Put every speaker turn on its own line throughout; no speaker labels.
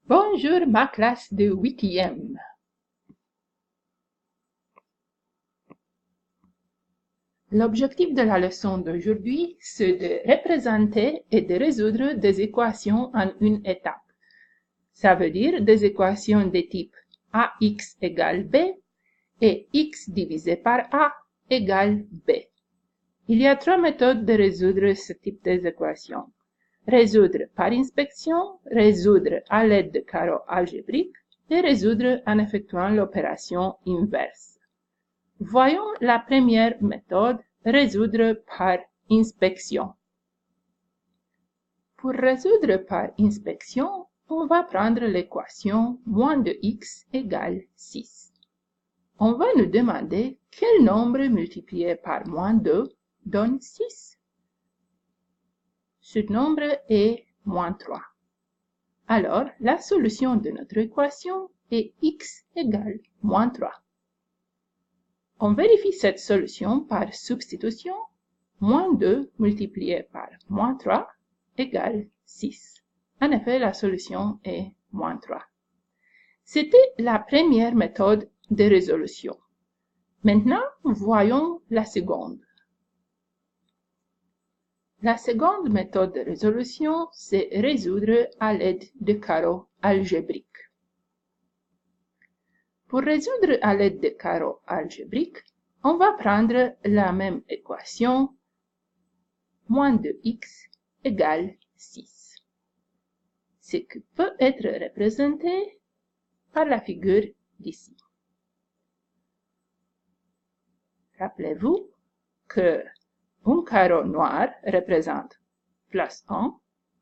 Bonjour ma classe de 8e. L'objectif de la leçon d'aujourd'hui, c'est de représenter et de résoudre des équations en une étape. Ça veut dire des équations de type ax égale b et x divisé par a égale b. Il y a trois méthodes de résoudre ce type d'équations. Résoudre par inspection, résoudre à l'aide de carreaux algébriques et résoudre en effectuant l'opération inverse. Voyons la première méthode, résoudre par inspection. Pour résoudre par inspection, on va prendre l'équation moins de x égale 6. On va nous demander quel nombre multiplié par moins 2 donne 6. Ce nombre est moins 3. Alors, la solution de notre équation est x égale moins 3. On vérifie cette solution par substitution. Moins 2 multiplié par moins 3 égale 6. En effet, la solution est moins 3. C'était la première méthode de résolution. Maintenant, voyons la seconde. La seconde méthode de résolution, c'est résoudre à l'aide de carreaux algébriques. Pour résoudre à l'aide de carreaux algébriques, on va prendre la même équation, moins de x égale 6. Ce qui peut être représenté par la figure d'ici. Rappelez-vous que un carreau noir représente plus 1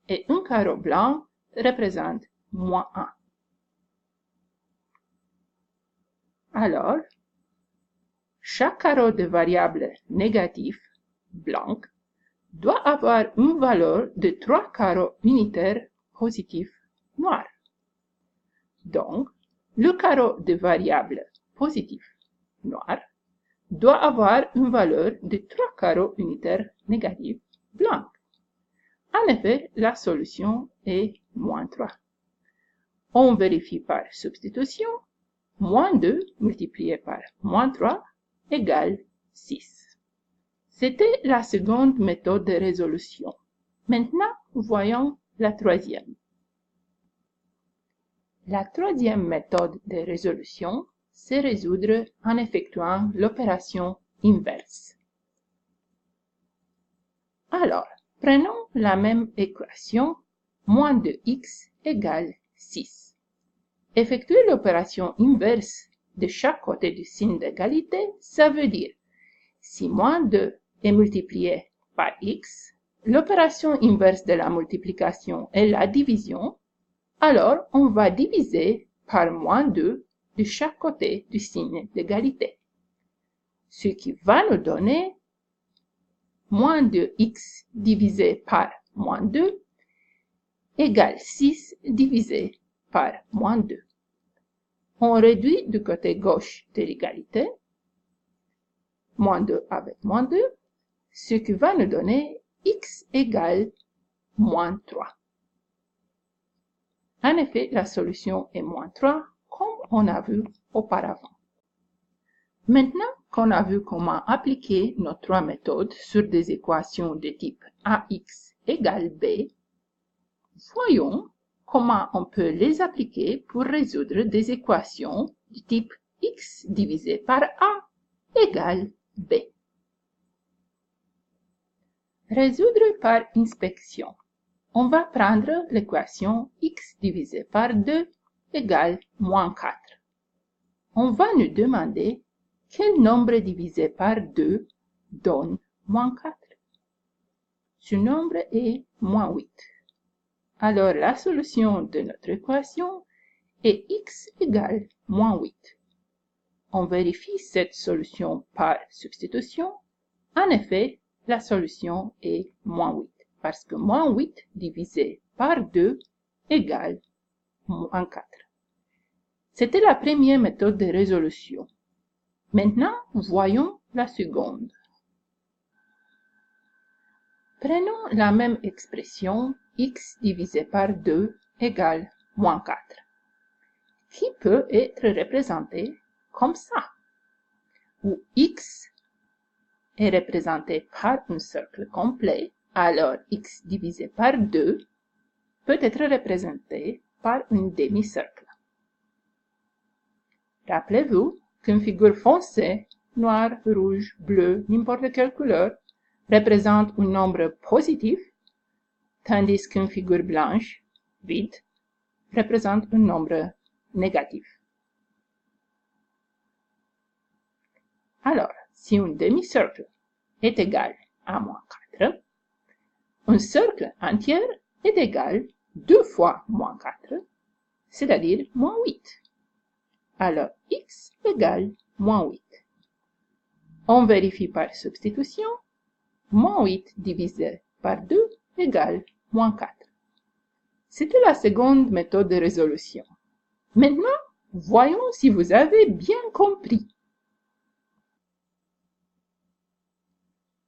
et un carreau blanc représente moins 1. Alors, chaque carreau de variable négatif blanc doit avoir une valeur de 3 carreaux unitaires positifs noirs. Donc, le carreau de variable positif noir doit avoir une valeur de 3 carreaux unitaires négatifs blancs. En effet, la solution est moins 3. On vérifie par substitution. Moins 2 multiplié par moins 3 égale 6. C'était la seconde méthode de résolution. Maintenant, voyons la troisième. La troisième méthode de résolution, c'est résoudre en effectuant l'opération inverse. Alors, prenons la même équation, moins de x égale 6. Effectuer l'opération inverse de chaque côté du signe d'égalité, ça veut dire, si moins 2 est multiplié par x, l'opération inverse de la multiplication est la division, alors on va diviser par moins 2 de chaque côté du signe d'égalité. Ce qui va nous donner moins de x divisé par moins 2 égale 6 divisé par moins 2. On réduit du côté gauche de l'égalité, moins 2 avec moins 2, ce qui va nous donner x égale moins 3. En effet, la solution est moins 3, comme on a vu auparavant. Maintenant qu'on a vu comment appliquer nos trois méthodes sur des équations de type ax égale b, voyons comment on peut les appliquer pour résoudre des équations de type x divisé par a égale b. Résoudre par inspection. On va prendre l'équation x divisé par 2 égale moins 4. On va nous demander quel nombre divisé par 2 donne moins 4. Ce nombre est moins 8. Alors la solution de notre équation est x égale moins 8. On vérifie cette solution par substitution. En effet, la solution est moins 8, parce que moins 8 divisé par 2 égale moins 4. C'était la première méthode de résolution. Maintenant, voyons la seconde. Prenons la même expression, x divisé par 2 égale moins 4, qui peut être représenté comme ça, où x est représenté par un cercle complet, alors x divisé par 2 peut être représenté par un demi-cercle. Rappelez-vous qu'une figure foncée, noir, rouge, bleu, n'importe quelle couleur, représente un nombre positif, tandis qu'une figure blanche, vide, représente un nombre négatif. Alors, si un demi-cercle est égal à moins 4, un cercle entier est égal 2 fois moins 4, c'est-à-dire moins 8. Alors, x égale moins 8. On vérifie par substitution. Moins 8 divisé par 2 égale moins 4. C'était la seconde méthode de résolution. Maintenant, voyons si vous avez bien compris.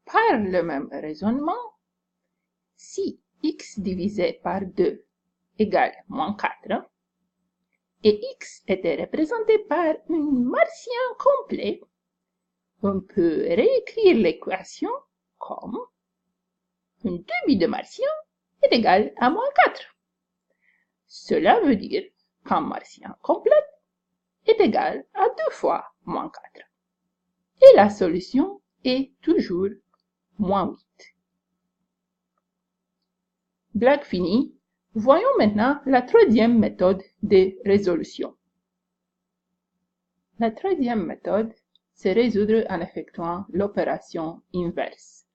Par le même raisonnement, si x divisé par 2 égale moins 4, et x était représenté par un martien complet, on peut réécrire l'équation comme un demi de martien est égal à moins 4. Cela veut dire qu'un martien complet est égal à 2 fois moins 4. Et la solution est toujours moins 8. Blague finie, voyons maintenant la troisième méthode de résolution. La troisième méthode, c'est résoudre en effectuant l'opération inverse.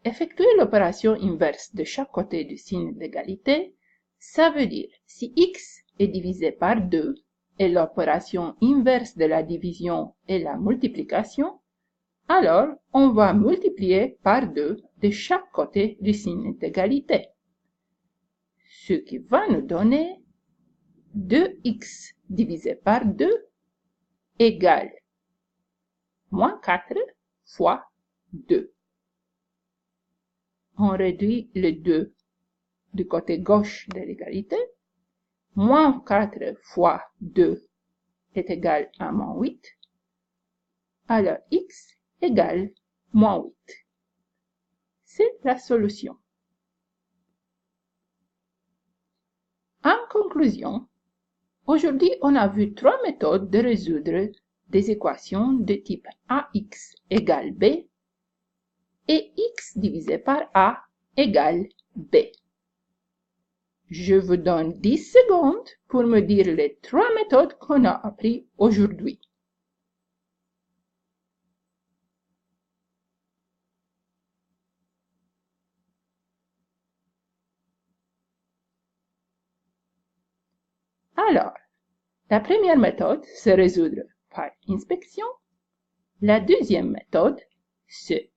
Effectuer l'opération inverse de chaque côté du signe d'égalité, ça veut dire si x est divisé par 2 et l'opération inverse de la division est la multiplication, alors on va multiplier par 2 de chaque côté du signe d'égalité. Ce qui va nous donner 2x divisé par 2 égale moins 4 fois 2. On réduit le 2 du côté gauche de l'égalité. Moins 4 fois 2 est égal à moins 8. Alors x égale moins 8. C'est la solution. En conclusion, aujourd'hui on a vu 3 méthodes de résoudre des équations de type ax égale b et x divisé par a égale b. Je vous donne 10 secondes pour me dire les 3 méthodes qu'on a apprises aujourd'hui. Alors, la première méthode, c'est résoudre par inspection. La deuxième méthode, c'est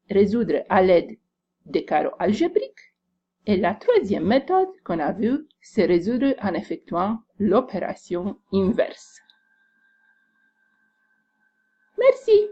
résoudre à l'aide des carreaux algébriques. Et la troisième méthode qu'on a vue, c'est résoudre en effectuant l'opération inverse. Merci.